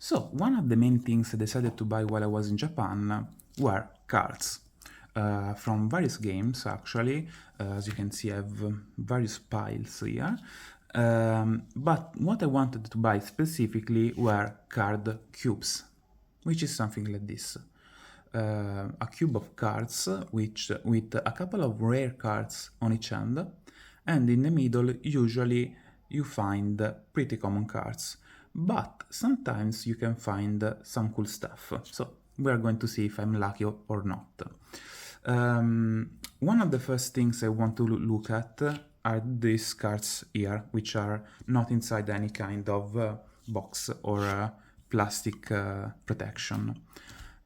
So, one of the main things I decided to buy while I was in Japan were cards. From various games, actually. As you can see, I have various piles here. But what I wanted to buy specifically were card cubes, which is something like this. A cube of cards with a couple of rare cards on each end, and in the middle usually you find pretty common cards, but sometimes you can find some cool stuff. So we are going to see if I'm lucky or not. One of the first things I want to look at are these cards here, which are not inside any kind of box or plastic protection.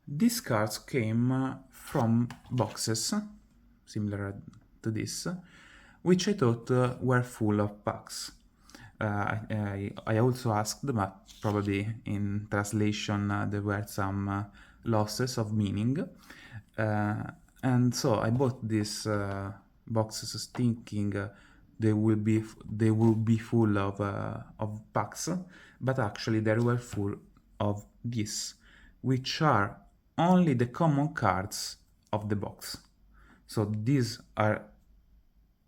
These cards came from boxes, similar to this, which I thought were full of packs. I also asked, but probably in translation there were some losses of meaning. And so I bought these boxes thinking they will be full of packs, but actually they were full of these, which are only the common cards of the box. So these are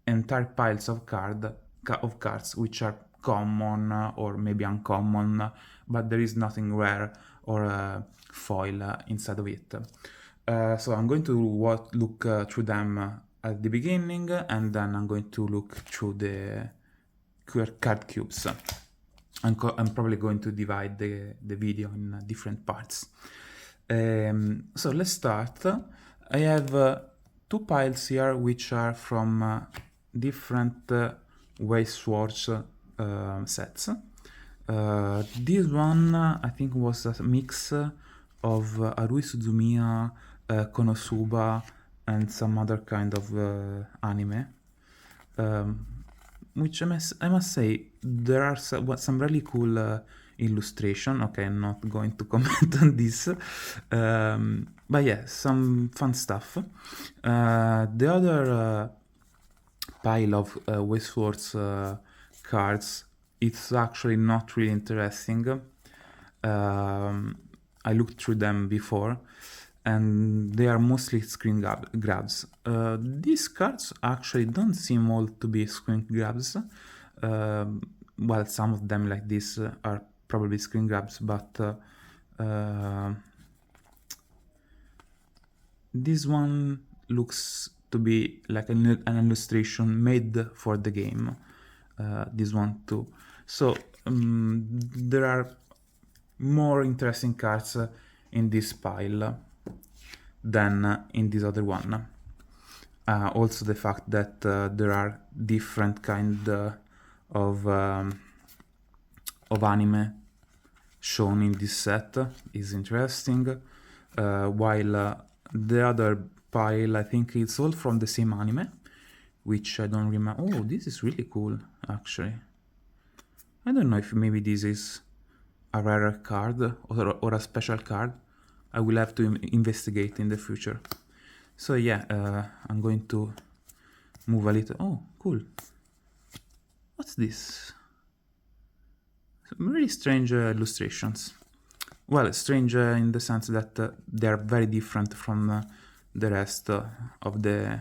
entire piles of cards which are common or maybe uncommon, but there is nothing rare or foil inside of it. So I'm going to look through them at the beginning, and then I'm going to look through the card cubes. I'm probably going to divide the video in different parts. So let's start. I have two piles here which are from different Waste Swords sets. This one I think was a mix of Arui Suzumiya, Konosuba, and some other kind of anime. Which I must say, there are some really cool illustration. Okay, I'm not going to comment on this. But yeah, some fun stuff. The other pile of Waste Swords cards, it's actually not really interesting. I looked through them before, and they are mostly screen grabs. These cards actually don't seem all to be screen grabs. Well, some of them like this are probably screen grabs, but this one looks to be like an illustration made for the game. This one too. So there are more interesting cards in this pile than in this other one. Also the fact that there are different kind of anime shown in this set is interesting, while the other pile, I think it's all from the same anime, which I don't remember. Oh, this is really cool, actually. I don't know if maybe this is a rarer card or a special card. I will have to investigate in the future. So yeah, I'm going to move a little. Oh, cool. What's this? Some really strange illustrations. Well, strange in the sense that they are very different from the rest of the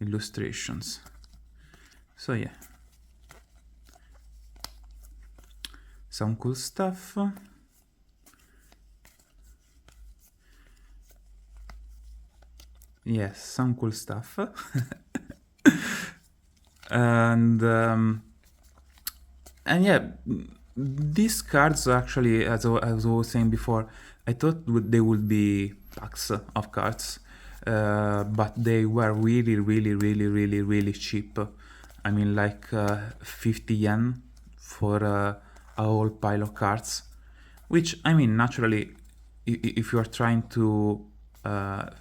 illustrations. So yeah, some cool stuff. Yes, some cool stuff. And yeah, these cards actually, as I was saying before, I thought they would be packs of cards, but they were really cheap. I mean, like 50 yen for a whole pile of cards, which, I mean, naturally, if you are trying to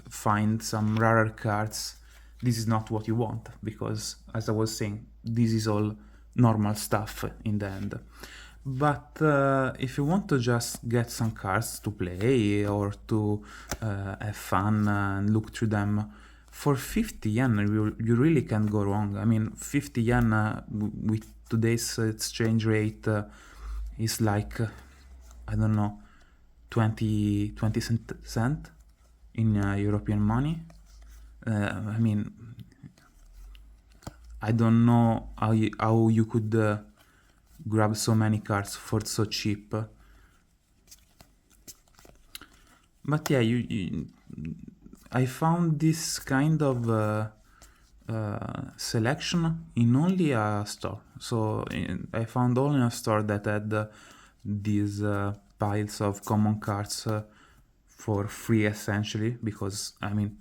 find some rarer cards, this is not what you want, because, as I was saying, this is all normal stuff in the end. But if you want to just get some cards to play or to have fun and look through them, for 50 yen you really can't go wrong. I mean, 50 yen with today's exchange rate is like, I don't know, 20 cent in European money. I mean, I don't know how you could grab so many cards for so cheap. But yeah, I found this kind of selection in only a store. So I found only a store that had these piles of common cards for free, essentially, because I mean,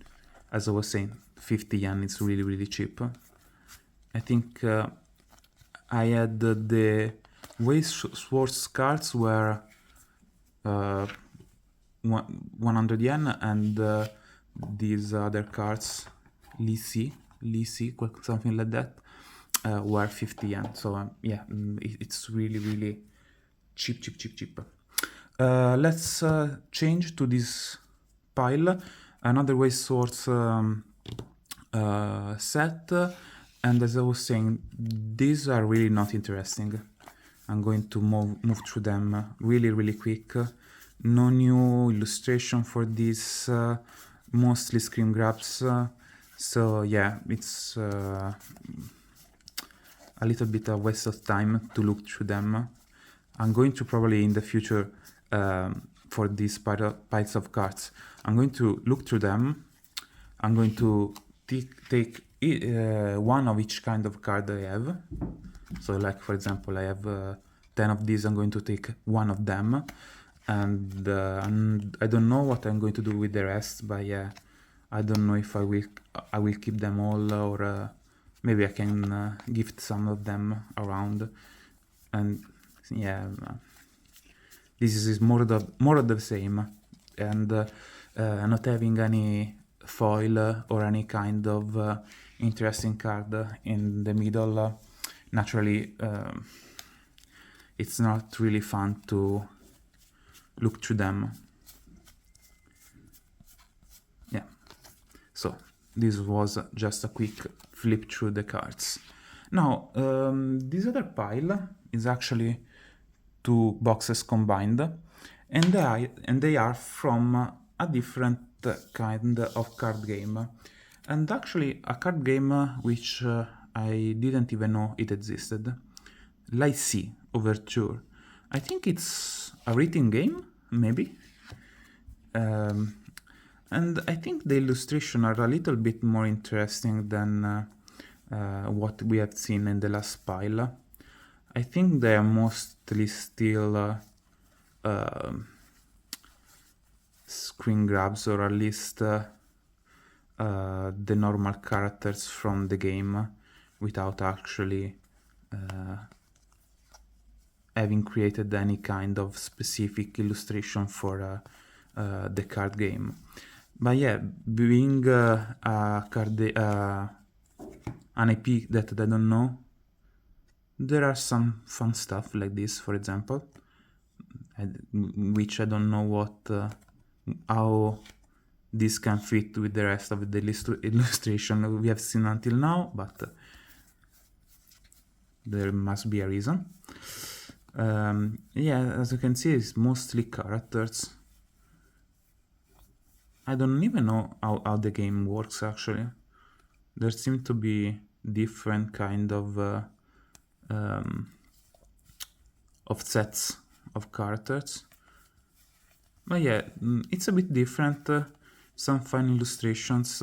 as I was saying, 50 yen is really, really cheap. I think I had the Waste Swords cards were 100 yen, and these other cards, Lisi, something like that, were 50 yen. So yeah, it's really, really cheap. Let's change to this pile. Another Waste Swords set, and as I was saying, these are really not interesting. I'm going to move through them really, really quick. No new illustration for this, mostly screen grabs. So yeah, it's a little bit a waste of time to look through them. I'm going to probably in the future, for these piles of cards, I'm going to look through them. I'm going to take one of each kind of card I have. So like, for example, I have 10 of these. I'm going to take one of them, and I don't know what I'm going to do with the rest, but yeah, I don't know if I will keep them all, or maybe I can gift some of them around. And yeah, this is more of the same, and not having any foil or any kind of interesting card in the middle, naturally it's not really fun to look through them. Yeah, so this was just a quick flip through the cards. Now this other pile is actually 2 boxes combined, and they are from a different kind of card game, and actually a card game which I didn't even know it existed. Lycie Overture. I think it's a written game, maybe. And I think the illustrations are a little bit more interesting than what we have seen in the last pile. I think they are mostly still screen grabs, or at least the normal characters from the game, without actually having created any kind of specific illustration for the card game. But yeah, being a card an IP that I don't know, there are some fun stuff like this, for example, which I don't know what how this can fit with the rest of the illustration we have seen until now, but there must be a reason. Yeah, as you can see, it's mostly characters. I don't even know how the game works, actually. There seem to be different kind of sets of characters. But yeah, it's a bit different. Some fine illustrations,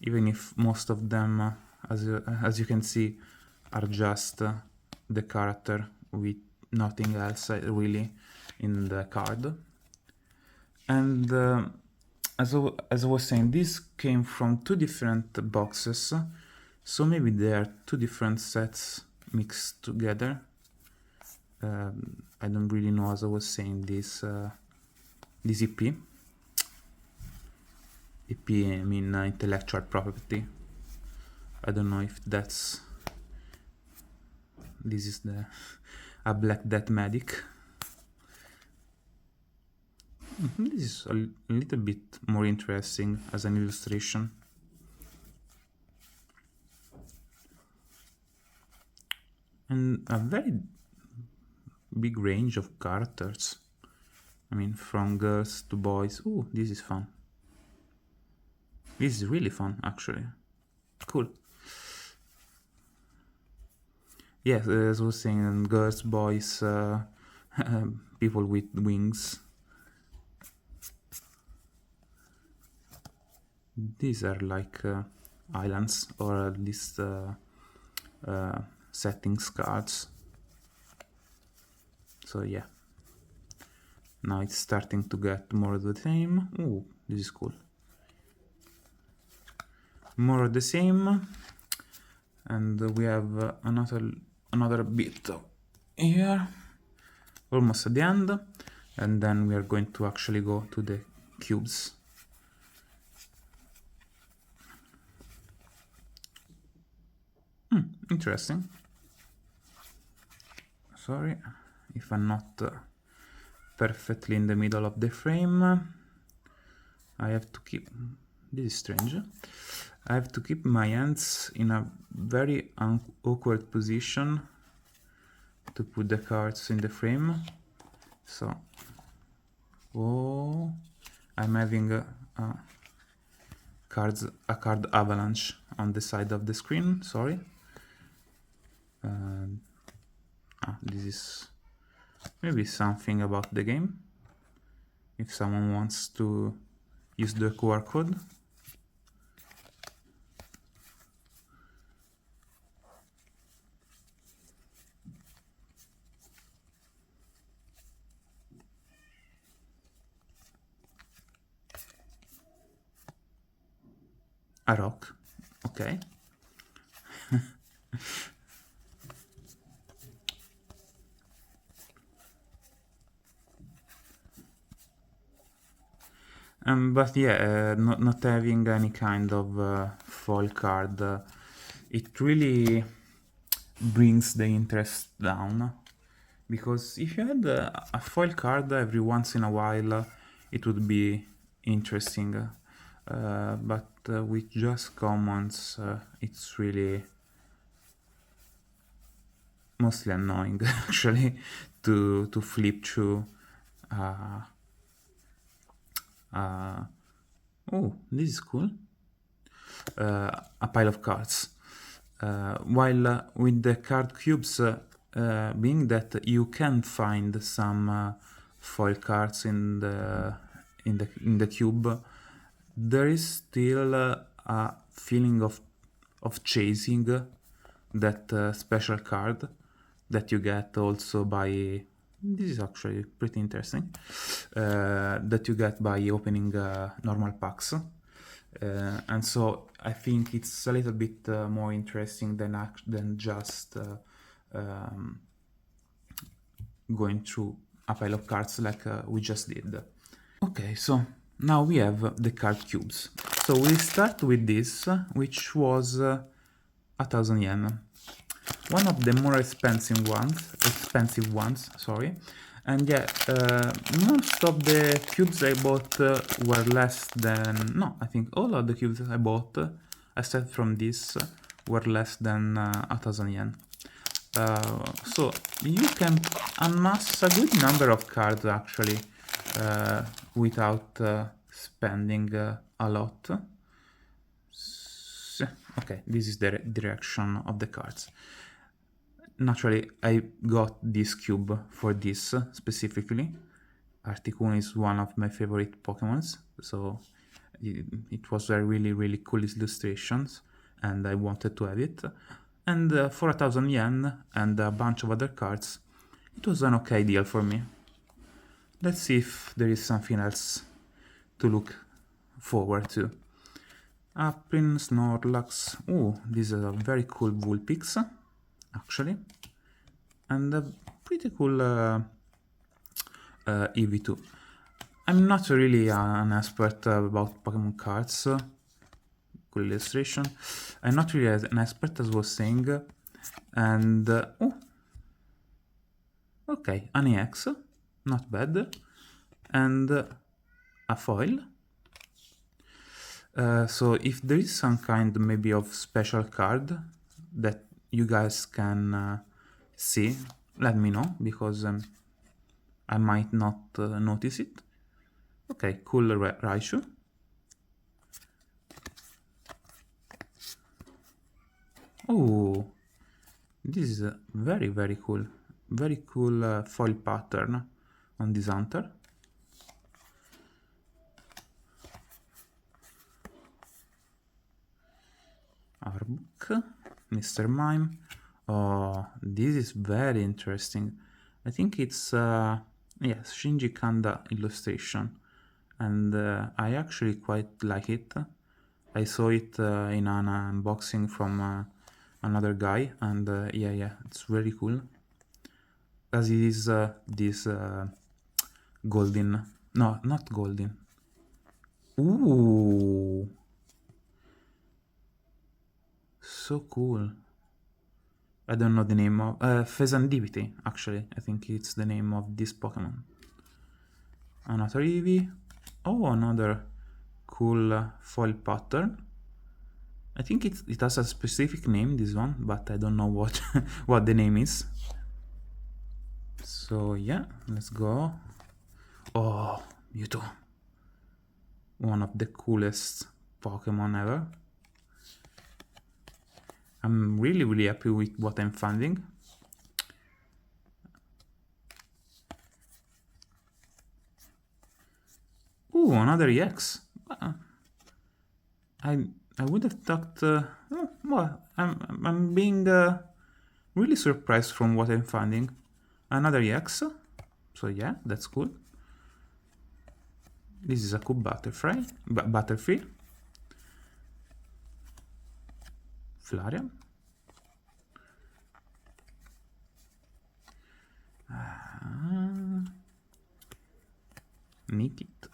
even if most of them, as you can see, are just the character with nothing else really in the card. And as I was saying, this came from 2 different boxes, so maybe they are 2 different sets mixed together. I don't really know, as I was saying, this EP. EP, I mean intellectual property. I don't know if that's... This is a Black Death Medic. This is a little bit more interesting as an illustration. And a very big range of characters. I mean, from girls to boys. Ooh, this is fun. This is really fun, actually. Cool. Yes, as I was saying, girls, boys, people with wings. These are like islands, or at least settings cards. So yeah, now it's starting to get more of the same. Ooh, this is cool. More of the same, and we have another bit here, almost at the end, and then we are going to actually go to the cubes. Interesting. Sorry if I'm not perfectly in the middle of the frame. I have to keep... This is strange. I have to keep my hands in a very awkward position to put the cards in the frame. So, oh, I'm having a card avalanche on the side of the screen. Sorry. This is maybe something about the game. If someone wants to use the QR code. A rock, okay. But yeah, not having any kind of foil card, it really brings the interest down. Because if you had a foil card every once in a while, it would be interesting. But with just commons, it's really mostly annoying actually to flip through. Oh, this is cool. A pile of cards. While with the card cubes, being that you can find some foil cards in the cube, there is still a feeling of chasing that special card that you get also by... This is actually pretty interesting. That you get by opening normal packs. And so I think it's a little bit more interesting than just going through a pile of cards like we just did. Okay, so now we have the card cubes. So we start with this, which was 1,000 yen. One of the more expensive ones, sorry. And yeah, most of the cubes I bought were less than... No, I think all of the cubes I bought, aside from this, were less than 1,000 yen. So you can amass a good number of cards actually without spending a lot. So, okay, this is the direction of the cards. Naturally, I got this cube for this specifically. Articuno is one of my favorite Pokemons, so it was a really cool illustrations, and I wanted to have it. And for 1,000 yen and a bunch of other cards, it was an okay deal for me. Let's see if there is something else to look forward to. Applin, Snorlax. Oh, this is a very cool Vulpix, actually. And a pretty cool EV2. I'm not really an expert about Pokemon cards. Cool illustration. I'm not really an expert, as I was saying. And oh, okay, an EX, not bad, and a foil. So if there is some kind maybe of special card that you guys can see, let me know, because I might not notice it. Okay, cool Raichu. Oh, this is very, very cool. Very cool foil pattern on this hunter. Arbok, Mr. Mime. Oh, this is very interesting. I think it's, yes, Shinji Kanda illustration. And I actually quite like it. I saw it in an unboxing from another guy, and yeah, it's very cool. As it is this golden, no, not golden. Ooh, so cool. I don't know the name of Fezandipiti, actually. I think it's the name of this Pokemon. Another Eevee. Oh, another cool foil pattern. I think it has a specific name, this one, but I don't know what what the name is. So yeah, let's go. Oh, Mewtwo. One of the coolest Pokemon ever. I'm really, really happy with what I'm finding. Ooh, another EX. I would have thought. Well, I'm being really surprised from what I'm finding. Another EX. So yeah, that's cool. This is a cool Butterfree. Flareon. Nickit.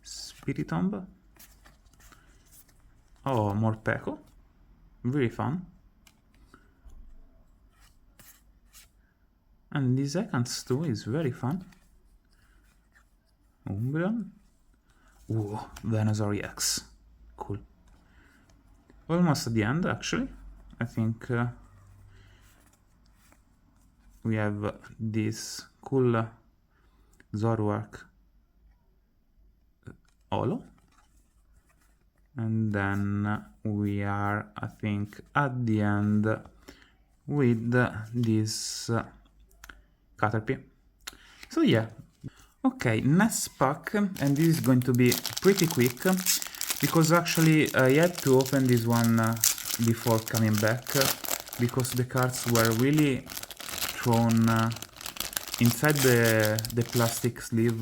Spiritomb. Oh, Morpeko. Very fun. And this Ekans too is very fun. Umbreon. Ooh, Venusaur EX. Cool. Almost at the end, actually. I think we have this cool Zoroark Holo. And then we are, I think, at the end with this Caterpie. So yeah. Okay, next pack, and this is going to be pretty quick, because actually I had to open this one before coming back, because the cards were really thrown inside the plastic sleeve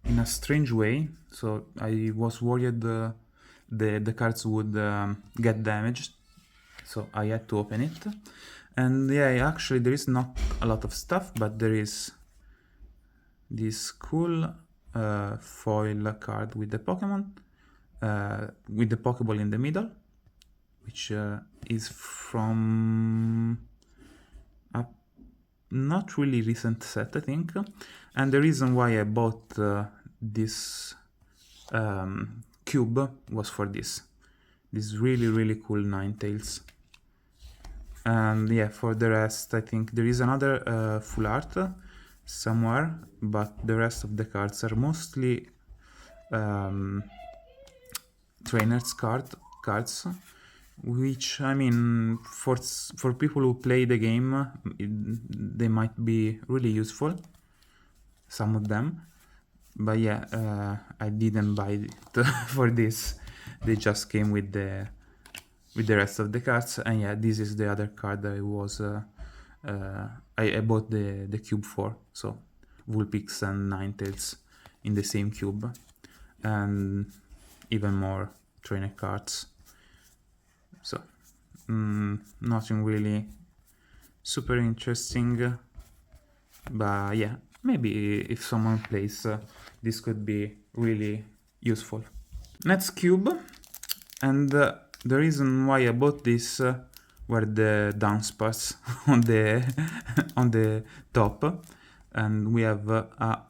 in a strange way, so I was worried the cards would get damaged, so I had to open it. And yeah, actually there is not a lot of stuff, but there is this cool foil card with the Pokemon, with the Pokeball in the middle, which is from a not really recent set, I think. And the reason why I bought this cube was for this really, really cool Ninetales. And yeah, for the rest, I think there is another full art somewhere, but the rest of the cards are mostly trainers cards, which, I mean, for people who play the game, they might be really useful, some of them. But yeah, I didn't buy it for this. They just came with the rest of the cards. And yeah, this is the other card that I was I bought the cube for. So Vulpix and Ninetales in the same cube, and even more trainer cards. So nothing really super interesting, but yeah, maybe if someone plays, this could be really useful. Next cube, and the reason why I bought this were the Dunsparce on the top, and we have a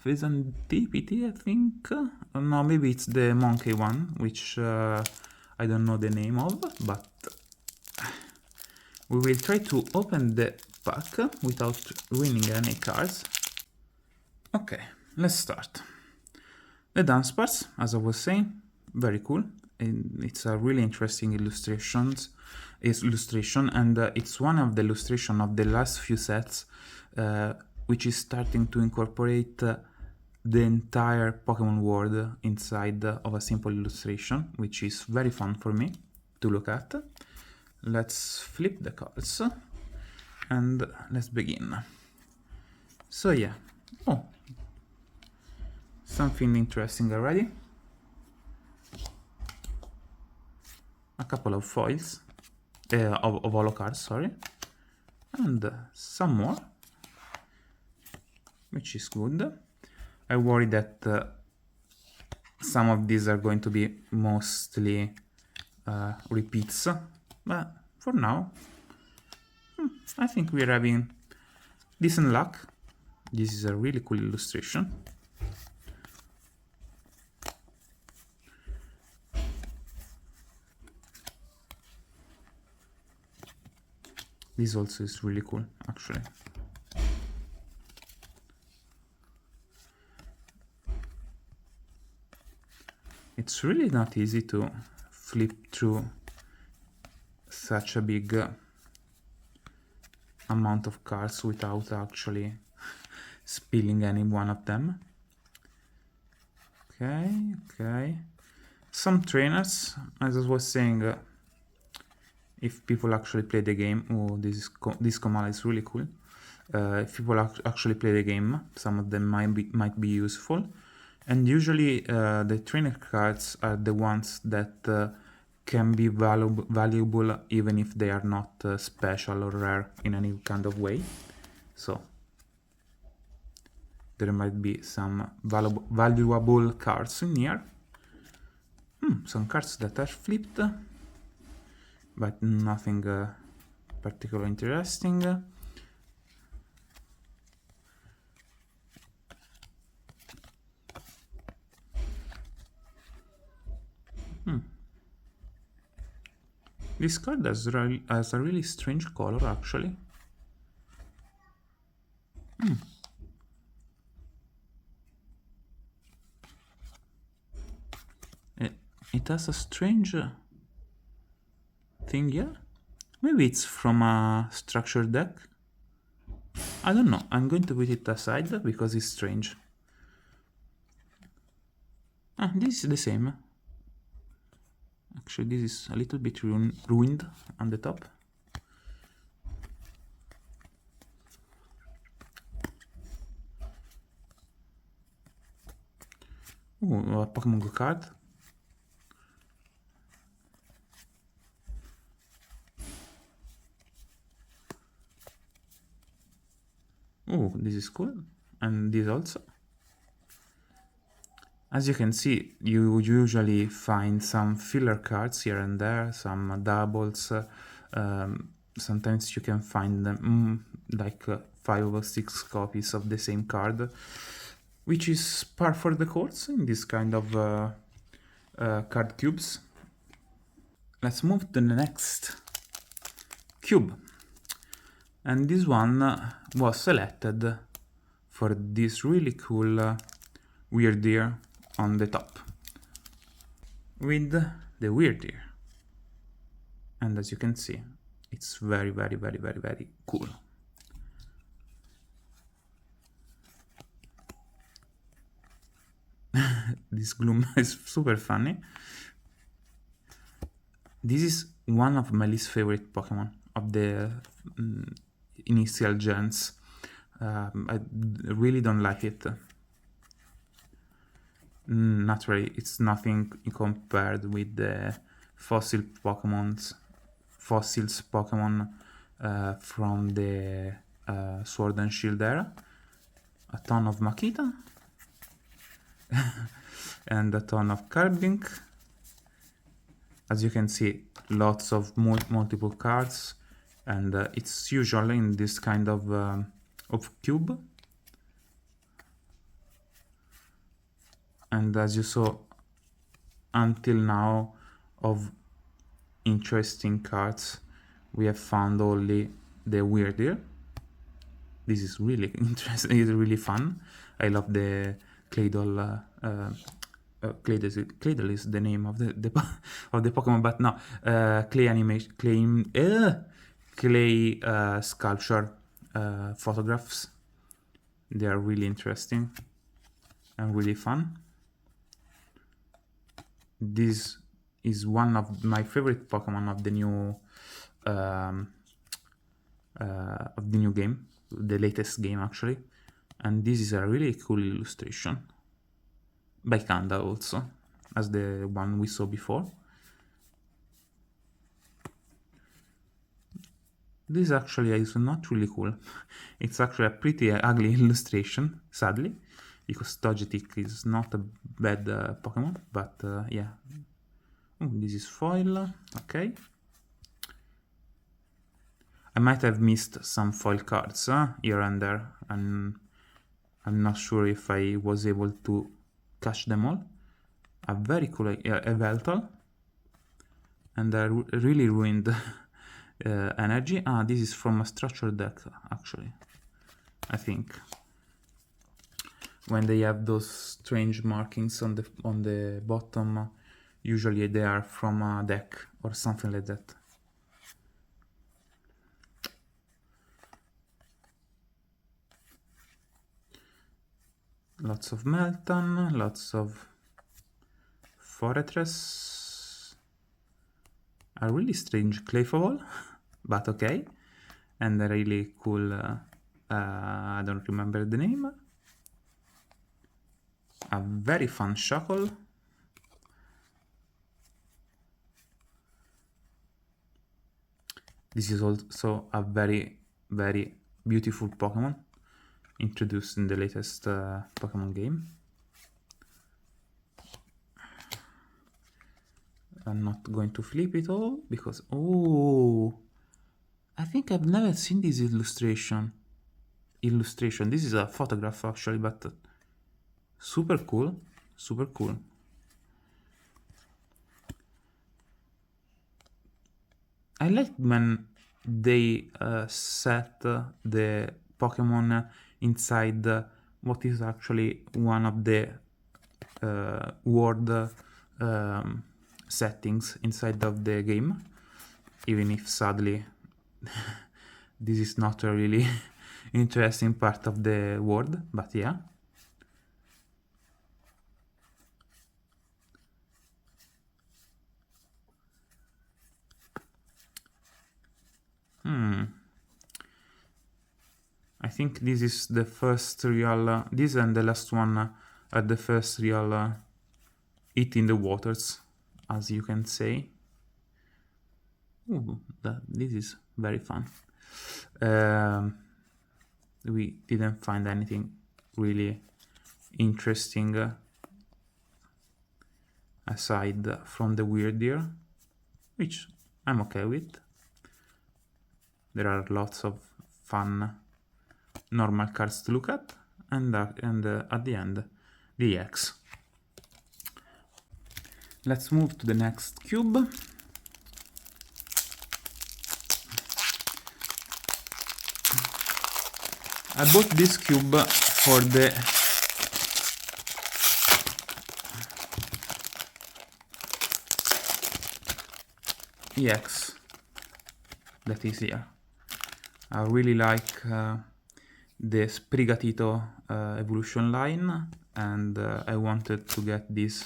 Fezandipiti, I think. No, maybe it's the monkey one, which I don't know the name of, but we will try to open the pack without ruining any cards. Okay, let's start. The Dunsparce, as I was saying, very cool. And it's a really interesting illustration, and it's one of the illustration of the last few sets, which is starting to incorporate the entire Pokemon world inside of a simple illustration, which is very fun for me to look at. Let's flip the cards and let's begin. So yeah, oh, something interesting already. A couple of foils, of holo cards, sorry, and some more, which is good. I worry that some of these are going to be mostly repeats, but for now, I think we're having decent luck. This is a really cool illustration. This also is really cool, actually. It's really not easy to flip through such a big amount of cards without actually spilling any one of them. Okay. Some trainers, as I was saying, if people actually play the game, oh, this Komala is really cool. If people actually play the game, some of them might be useful. And usually the trainer cards are the ones that can be valuable even if they are not special or rare in any kind of way. So there might be some valuable cards in here. Some cards that are flipped, but nothing particularly interesting. This card has a really strange color, actually. It has a strange thing here. Maybe it's from a structured deck. I don't know. I'm going to put it aside because it's strange. This is the same. Actually, this is a little bit ruined on the top. Ooh, a Pokemon Go card. Oh, this is cool. And this also. As you can see, you usually find some filler cards here and there, some doubles. Sometimes you can find them like 5 or 6 copies of the same card, which is par for the course in this kind of card cubes. Let's move to the next cube. And this one was selected for this really cool Wyrdeer on the top with the Wyrdeer. And as you can see, it's very cool. This Gloom is super funny. This is one of my least favorite Pokemon of the initial gens. I really don't like it. Naturally, it's nothing compared with the fossils Pokemon from the Sword and Shield era. A ton of Makita and a ton of Carbink. As you can see, lots of multiple cards, and it's usually in this kind of cube. And as you saw, until now, of interesting cards, we have found only the Wyrdeer, This is really interesting. It's really fun. I love the Claydol. Claydol is the name of the of the Pokemon, but no, clay animation, clay sculpture photographs. They are really interesting and really fun. This is one of my favorite Pokemon of the new game, the latest game actually, and this is a really cool illustration by Kanda also, as the one we saw before. This actually is not really cool. It's actually a pretty ugly illustration, sadly, because Togetic is not a bad Pokemon, but yeah. This is foil, okay. I might have missed some foil cards here and there, and I'm not sure if I was able to catch them all. A very cool Yveltal, and I really ruined energy. This is from a structure deck, actually, I think. When they have those strange markings on the bottom, usually they are from a deck or something like that. Lots of Meltan, lots of Forretress, a really strange Clayfall, but okay, and a really cool, I don't remember the name, a very fun Shuckle, this is also a very, very beautiful Pokemon, introduced in the latest Pokemon game. I'm not going to flip it all because I think I've never seen this illustration. This is a photograph actually, but super cool, super cool. I like when they set the Pokemon inside what is actually one of the world settings inside of the game, even if sadly this is not a really interesting part of the world, but yeah. I think this is the first real, this and the last one are the first real It in the waters, as you can say. This is very fun. We didn't find anything really interesting aside from the weird deer, which I'm okay with. There are lots of fun normal cards to look at, and at the end, the EX. Let's move to the next cube. I bought this cube for the EX that is here. I really like the Sprigatito evolution line, and I wanted to get this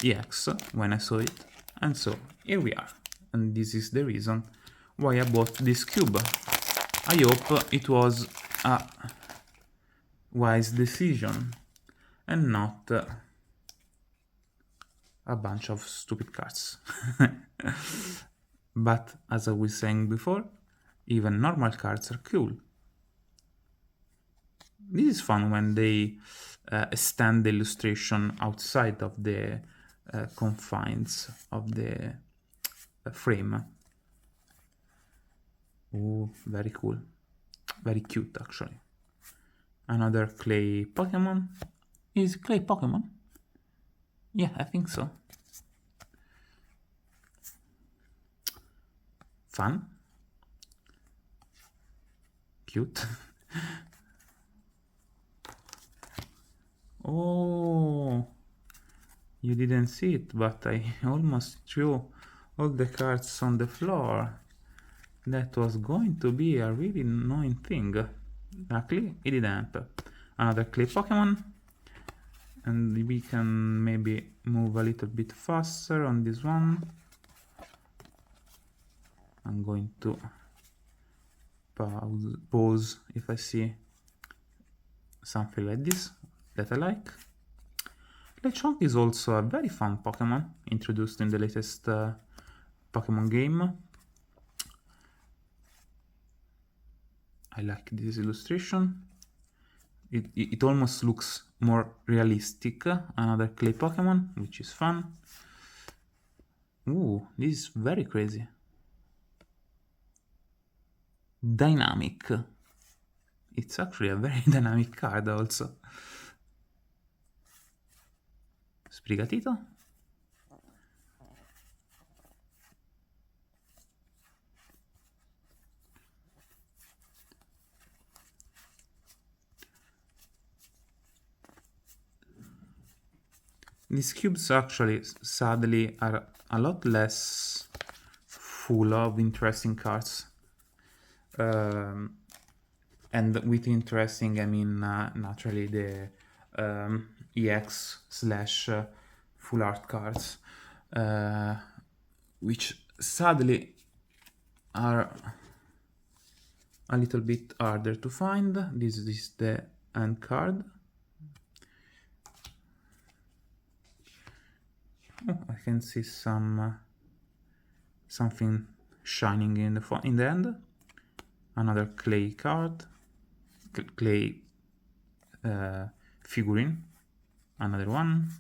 EX when I saw it, and so here we are, and this is the reason why I bought this cube. I hope it was a wise decision and not a bunch of stupid cards. But as I was saying before, even normal cards are cool. This is fun when they extend the illustration outside of the confines of the frame. Oh, very cool. Very cute, actually. Another clay Pokemon. Is clay Pokemon? Yeah, I think so. Fun. Cute. Oh, you didn't see it, but I almost threw all the cards on the floor. That was going to be a really annoying thing. Luckily, it didn't happen. Another clay Pokemon. And we can maybe move a little bit faster on this one. I'm going to pause if I see something like this that I like. Lechonk is also a very fun Pokemon introduced in the latest Pokemon game. I like this illustration. It almost looks more realistic. Another clay Pokemon, which is fun. Ooh, this is very crazy. Dynamic. It's actually a very dynamic card also. Sprigatito. These cubes actually, sadly, are a lot less full of interesting cards. And with interesting, I mean naturally the EX / full art cards, which sadly are a little bit harder to find. This is the end card. Oh, I can see something shining in the end. Another clay card, clay figurine. Another one.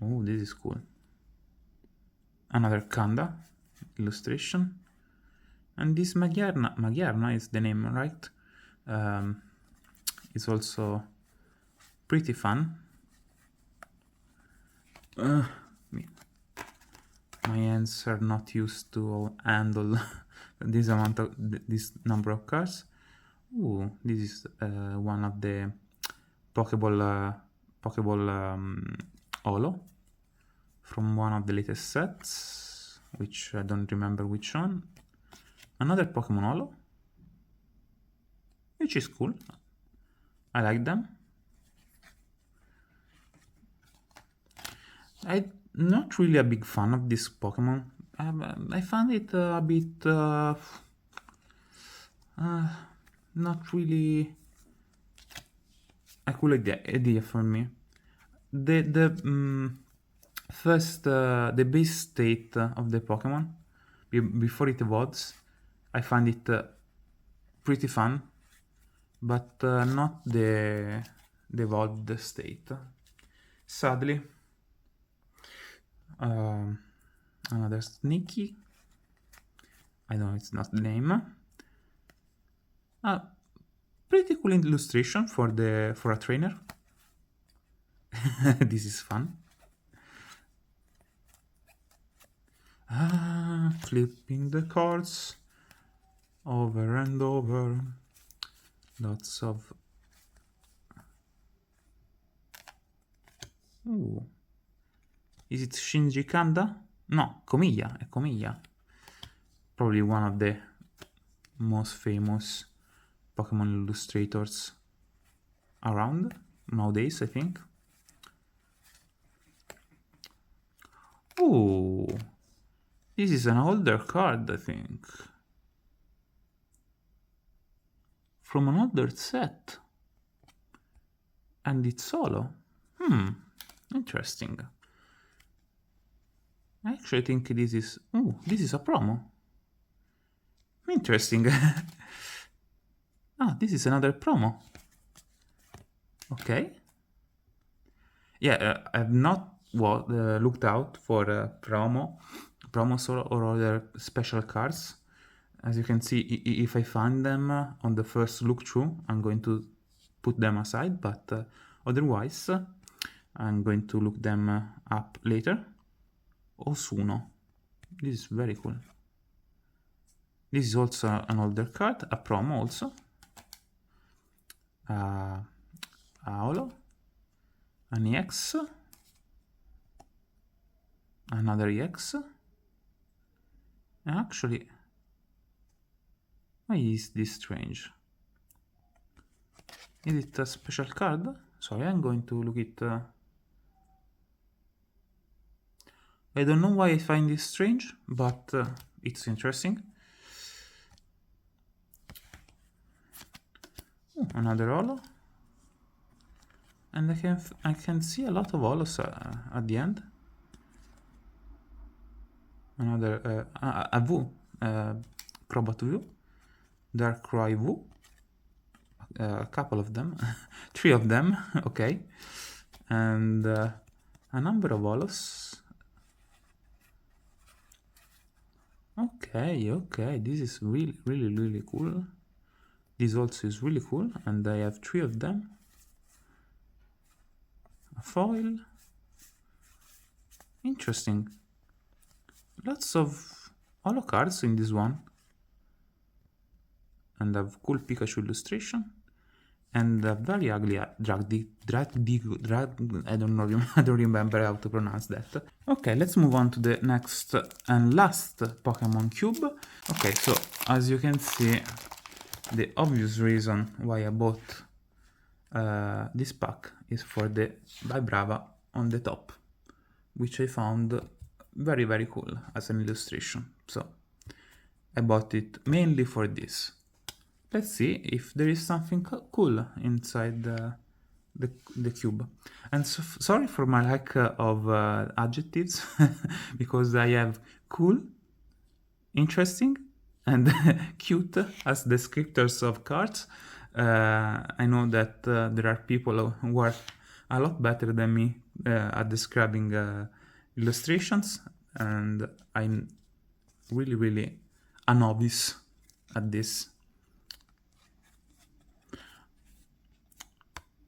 Oh, this is cool. Another Kanda illustration. And this Magyarna is the name, right? It's also pretty fun. My hands are not used to handle this number of cards. Ooh, this is one of the Pokeball Holo from one of the latest sets, which I don't remember which one. Another Pokemon Holo, which is cool. I like them. I'm not really a big fan of this Pokemon. I found it a bit not really a cool idea for me. First, the base state of the Pokemon before it evolves, I find it pretty fun, but not the evolved state. Sadly. Another Sneaky. I know it's not the name. Pretty cool illustration for a trainer. This is fun. Flipping the cards over and over. Lots of. Ooh. Is it Shinji Kanda? No, Komiya. È Komiya. Probably one of the most famous Pokemon illustrators around nowadays, I think. Oh, this is an older card, I think. From an older set. And it's solo. Interesting. I actually think this is... Oh, this is a promo. Interesting. This is another promo. Okay. Yeah, I've not looked out for promos or other special cards. As you can see, if I find them on the first look through, I'm going to put them aside, but otherwise, I'm going to look them up later. Osuno. This is very cool. This is also an older card, a promo also. Holo. an EX, another EX, and actually, why is this strange? Is it a special card? Sorry, I'm going to look it. I don't know why I find this strange, but it's interesting. Ooh, another holo. And I can see a lot of holos at the end. Another a Vu, Crobat Vu, Darkrai Vu, a couple of them, 3 of them, okay, and a number of holos. Okay, this is really cool. This also is really cool, and I have 3 of them. A foil. Interesting. Lots of holo cards in this one. And a cool Pikachu illustration. And a very ugly I don't remember how to pronounce that. Okay, let's move on to the next and last Pokemon Cube. Okay, so as you can see, the obvious reason why I bought this pack is for the Vibrava on the top, which I found very cool as an illustration. So I bought it mainly for this. Let's see if there is something cool inside the cube. And so, sorry for my lack of adjectives, because I have cool, interesting, and cute as descriptors of cards. I know that there are people who are a lot better than me at describing illustrations, and I'm really a novice at this.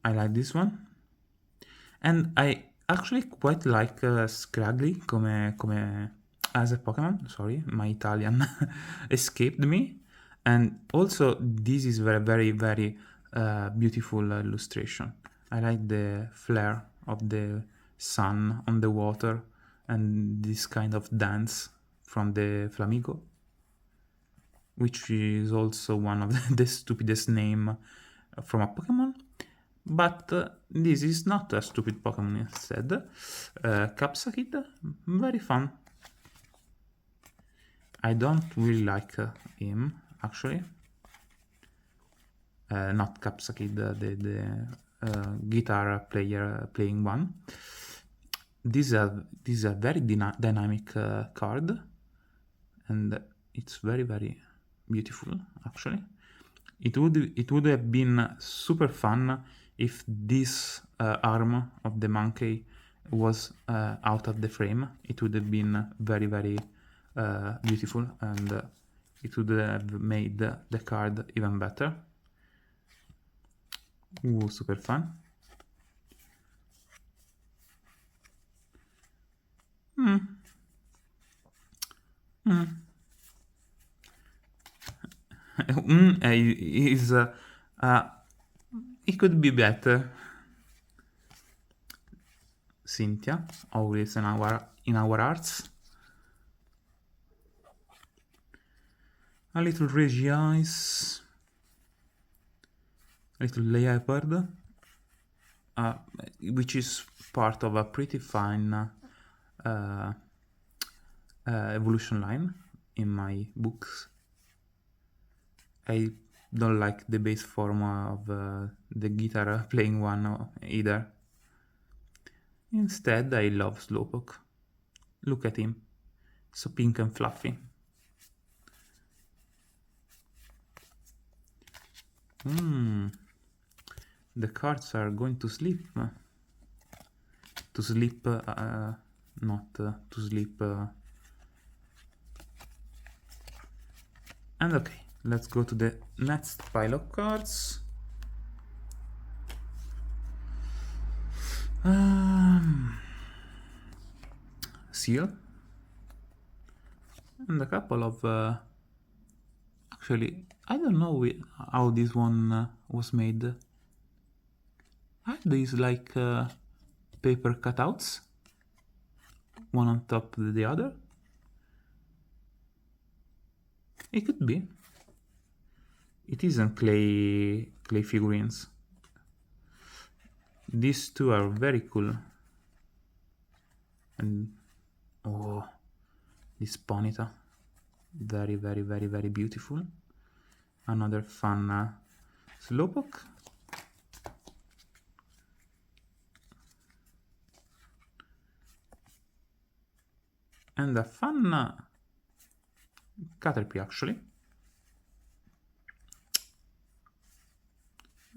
I like this one, and I actually quite like Scraggy come as a Pokemon. Sorry, my Italian escaped me. And also this is very beautiful illustration. I like the flare of the sun on the water and this kind of dance from the Flamigo, which is also one of the stupidest name from a Pokemon. But this is not a stupid Pokemon instead. Capsakid, very fun. I don't really like him, actually. Not Capsakid, the guitar player playing one. This is a very dynamic card, and it's very beautiful, actually. It would have been super fun if this arm of the monkey was out of the frame. It would have been very beautiful, and it would have made the card even better. Ooh, super fun. Is it could be better. Cynthia, always in our hearts. A little Regice, a little Leopard, which is part of a pretty fine evolution line in my books. I don't like the base form of the guitar playing one either. Instead, I love Slowpoke. Look at him, so pink and fluffy. The cards are going to sleep. To sleep, not to sleep. And okay, let's go to the next pile of cards. Seal. And a couple of... actually, I don't know how this one was made. Are these like paper cutouts, one on top of the other. It could be. It isn't clay figurines. These two are very cool. And oh, this Ponyta, very, very, very, very beautiful. Another fun Slowpoke. And a fun Caterpie, actually.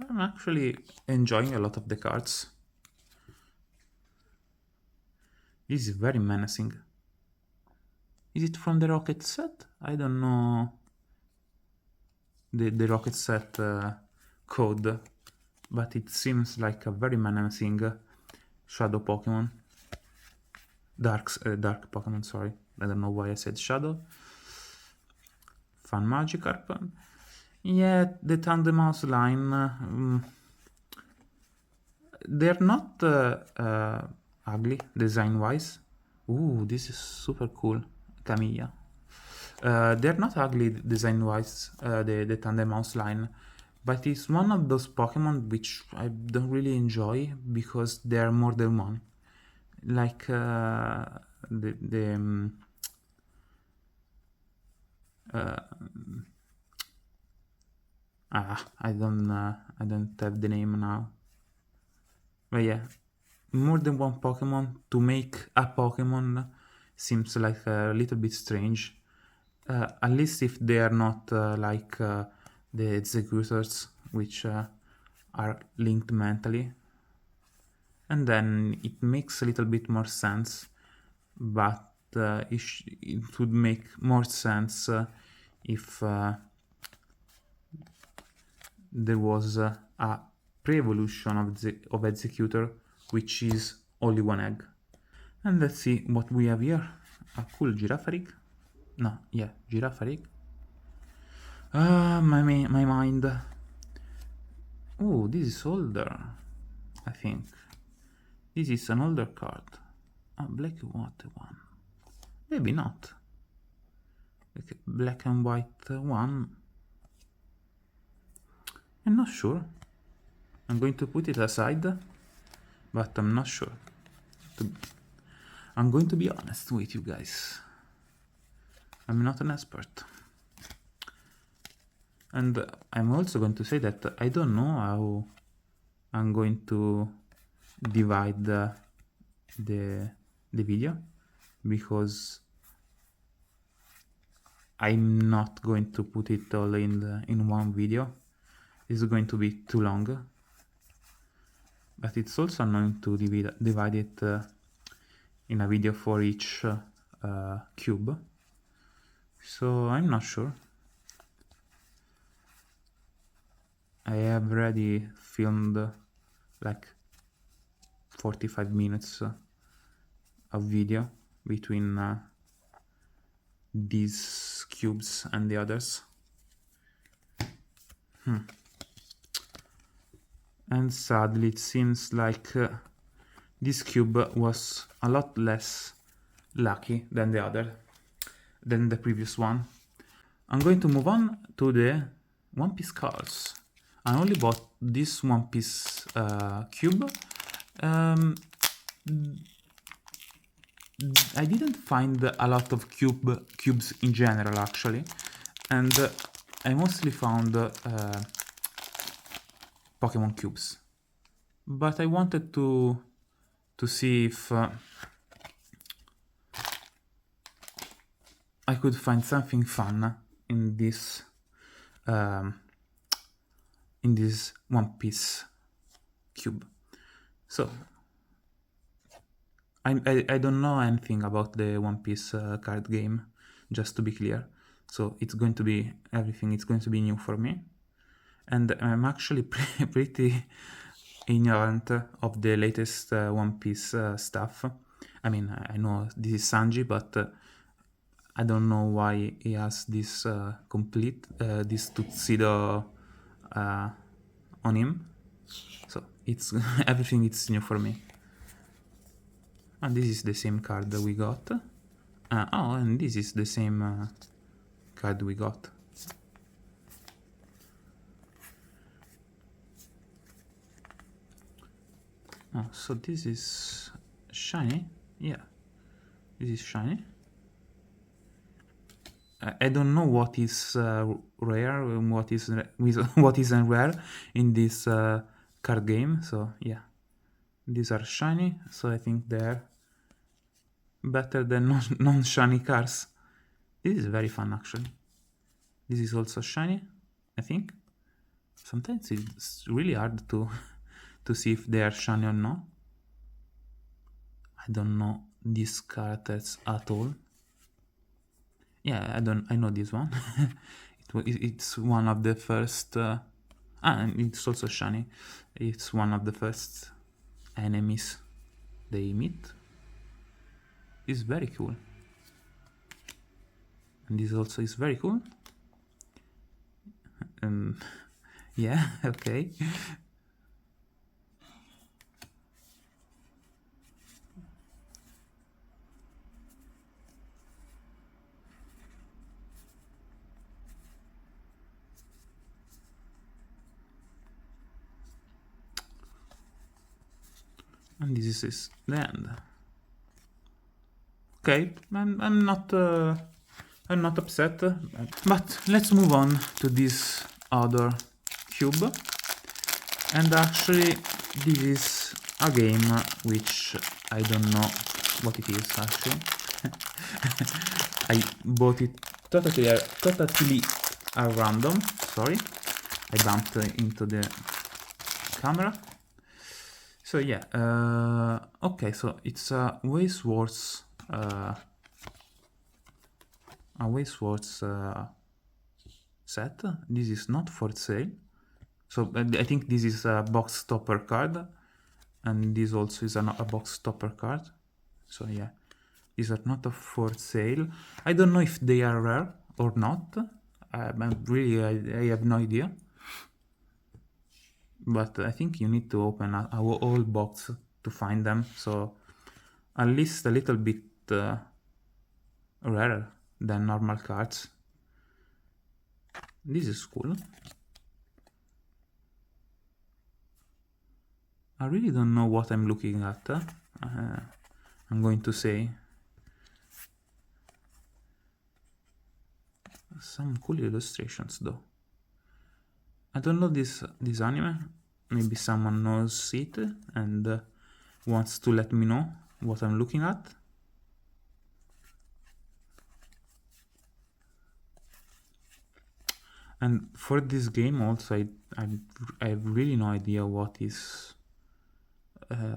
I'm actually enjoying a lot of the cards. This is very menacing. Is it from the Rocket set? I don't know the Rocket set code, but it seems like a very menacing shadow Pokemon. Dark Pokemon, sorry. I don't know why I said shadow. Fun Magikarp. Yeah, the Tandemaus line. They're not ugly design-wise. Ooh, this is super cool. Camilla. They're not ugly design-wise, the Tandemaus line, but it's one of those Pokemon which I don't really enjoy because there are more than one. Like I don't have the name now. But yeah, more than one Pokemon to make a Pokemon seems like a little bit strange. At least if they are not like the executors, which are linked mentally. And then it makes a little bit more sense, but it would make more sense if there was a pre-evolution of Executor, which is only one egg. And let's see what we have here. A cool Girafarig. No, yeah, Girafarig. My mind. Oh, this is older, I think. This is an older card. Black and white one. Maybe not. Okay, black and white one. I'm not sure. I'm going to put it aside, but I'm not sure. I'm going to be honest with you guys. I'm not an expert. And I'm also going to say that I don't know how I'm going to divide the video, because I'm not going to put it all in one video. It's going to be too long. But it's also annoying to divide it in a video for each cube. So I'm not sure. I have already filmed like 45 minutes of video between these cubes and the others. And sadly it seems like this cube was a lot less lucky than the previous one. I'm going to move on to the One Piece cards. I only bought this One Piece cube. I didn't find a lot of cubes in general, actually, and I mostly found Pokemon cubes. But I wanted to see if I could find something fun in this One Piece cube. So I don't know anything about the One Piece card game, just to be clear. So it's going to be everything. It's going to be new for me, and I'm actually pretty ignorant of the latest One Piece stuff. I mean, I know this is Sanji, but I don't know why he has this this tuxedo on him. So it's everything. It's new for me. And this is the same card that we got. Oh, and this is the same card we got. Oh, so this is shiny? Yeah, this is shiny. I don't know what is rare and what is what isn't rare in this card game. So yeah, these are shiny. So I think they're better than non-shiny cards. This is very fun actually. This is also shiny, I think. Sometimes it's really hard to to see if they are shiny or not. I don't know these characters at all. Yeah, I know this one. It's one of the first and it's also shiny. It's one of the first enemies they meet. It's very cool. And this also is very cool. Yeah, okay. And this is the end. Okay, I'm not upset, but let's move on to this other cube. And actually, this is a game which I don't know what it is actually. I bought it totally at random. Sorry, I bumped into the camera. So yeah, okay, so it's a Waste Wars set. This is not for sale. So I think this is a box topper card, and this also is a box topper card. So yeah, these are not for sale. I don't know if they are rare or not. I have no idea. But I think you need to open a whole box to find them. So at least a little bit rarer than normal cards. This is cool. I really don't know what I'm looking at. I'm going to say some cool illustrations though. I don't know this anime. Maybe someone knows it and wants to let me know what I'm looking at. And for this game also, I have really no idea what is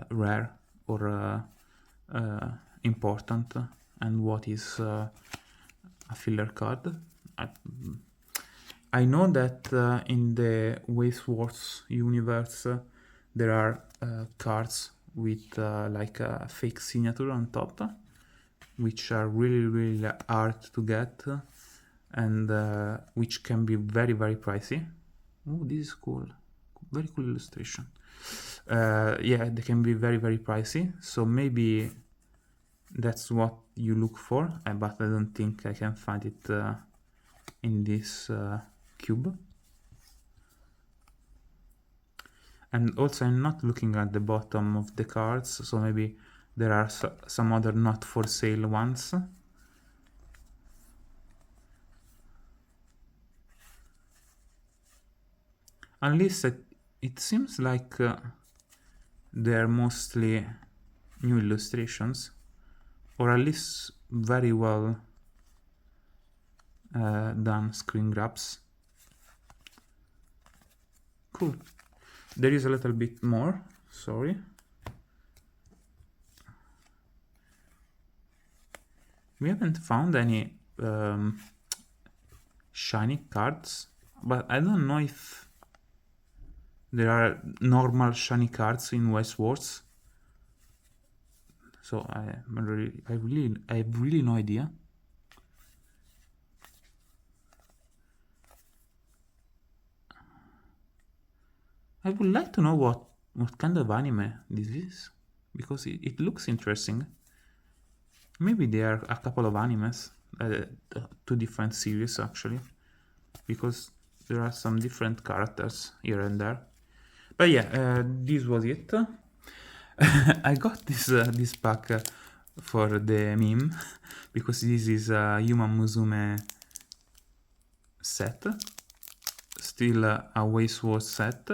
rare or important and what is a filler card. I know that in the Waste Wars universe there are cards with like a fake signature on top, which are really hard to get and which can be very pricey. Oh, this is cool. Very cool illustration. Yeah, they can be very pricey, so maybe that's what you look for, but I don't think I can find it in this cube. And also I'm not looking at the bottom of the cards, so maybe there are some other not for sale ones. At least it seems like they're mostly new illustrations, or at least very well done screen grabs. Cool. There is a little bit more, sorry. We haven't found any shiny cards, but I don't know if there are normal shiny cards in Waste Wars. So I have really no idea. I would like to know what kind of anime this is. because it looks interesting. Maybe there are a couple of animes, two different series actually, because there are some different characters here and there. But yeah, this was it. I got this pack for the meme because this is a Yuma Musume set, still a Waste Wars set,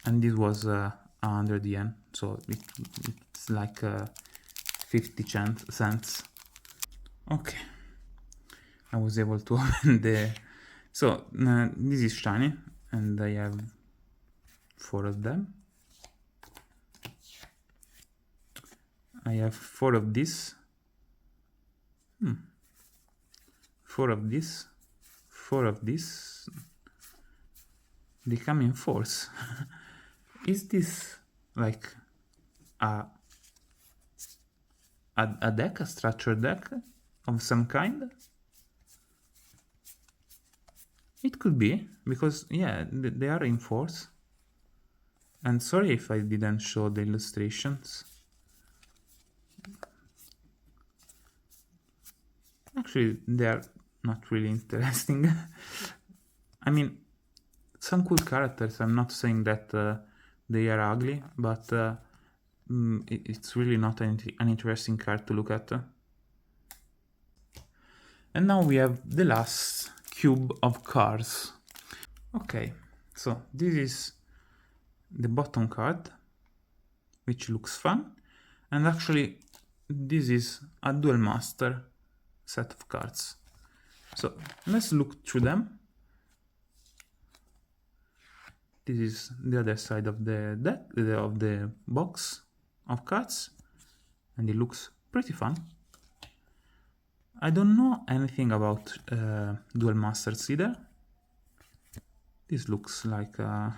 and this was 100 yen, so it's like 50 cents. Okay, I was able to open the... So this is shiny, and I have 4 of them. I have 4 of this. 4 of this. 4 of this. They come in 4s. Is this like a deck, a structured deck of some kind? It could be, because yeah, they are in 4s. And sorry if I didn't show the illustrations. Actually, they are not really interesting. I mean, some cool characters. I'm not saying that they are ugly, but it's really not an interesting card to look at. And now we have the last cube of cards. Okay, so this is the bottom card, which looks fun. And actually, this is a Duel Master set of cards. So let's look through them. This is the other side of the deck, of the box of cards, and it looks pretty fun. I don't know anything about Duel Masters either. This looks like a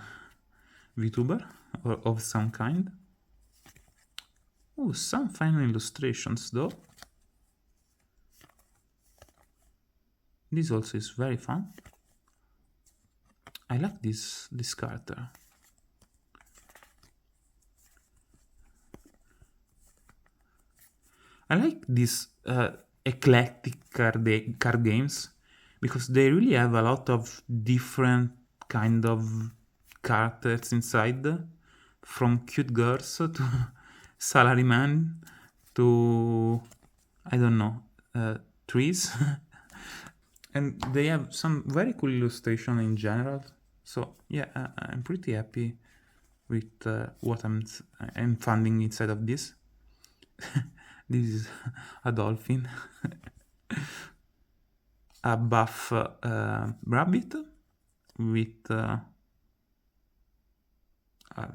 VTuber or of some kind. Oh, some fine illustrations though. This also is very fun. I like this character. I like these eclectic card games because they really have a lot of different kind of characters inside, from cute girls to salaryman to, I don't know, trees. And they have some very cool illustration in general. So yeah, I'm pretty happy with what I'm finding inside of this. This is a dolphin, a buff rabbit with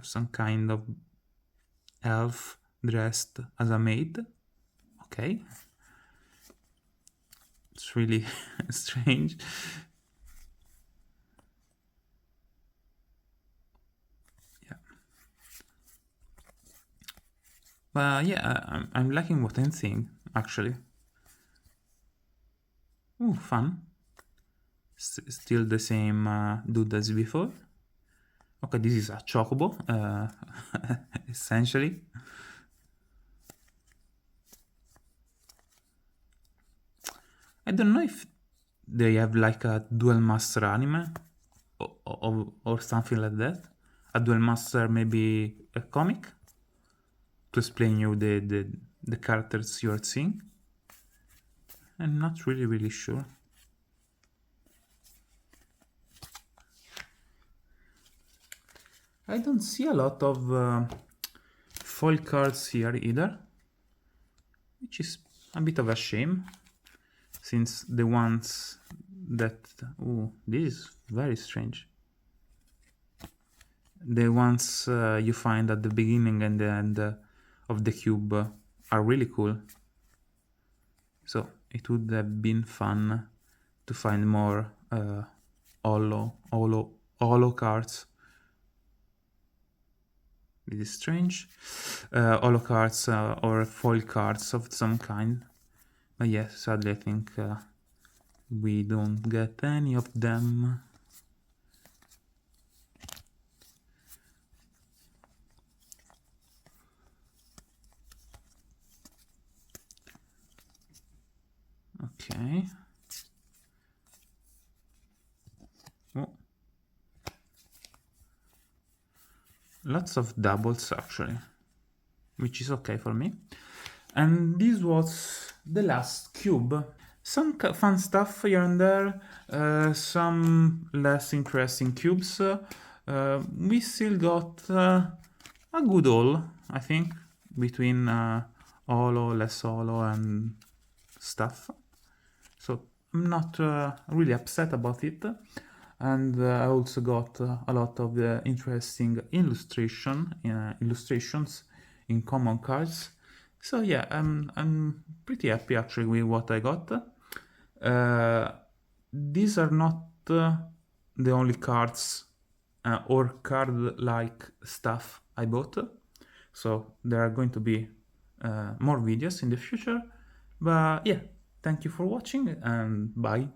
some kind of elf dressed as a maid. Okay, it's really strange. Yeah, but yeah, I'm liking what I'm seeing actually. Ooh, fun. Still the same dude as before. Okay, this is a chocobo, essentially. I don't know if they have like a Duel Master anime or something like that. A Duel Master, maybe a comic to explain you the characters you're seeing. I'm not really sure. I don't see a lot of foil cards here either, which is a bit of a shame, since the ones that... Oh, this is very strange. The ones you find at the beginning and the end of the cube are really cool. So it would have been fun to find more holo cards. This is strange. Holo cards or foil cards of some kind. But yes, sadly I think we don't get any of them. Okay. Oh. Lots of doubles actually, which is okay for me. And this was the last cube. Some fun stuff here and there, some less interesting cubes. We still got a good haul, I think, between holo, less holo, and stuff. So I'm not really upset about it. And I also got a lot of interesting illustrations in common cards. So yeah, I'm pretty happy actually with what I got. These are not the only cards or card-like stuff I bought. So there are going to be more videos in the future. But yeah, thank you for watching and bye.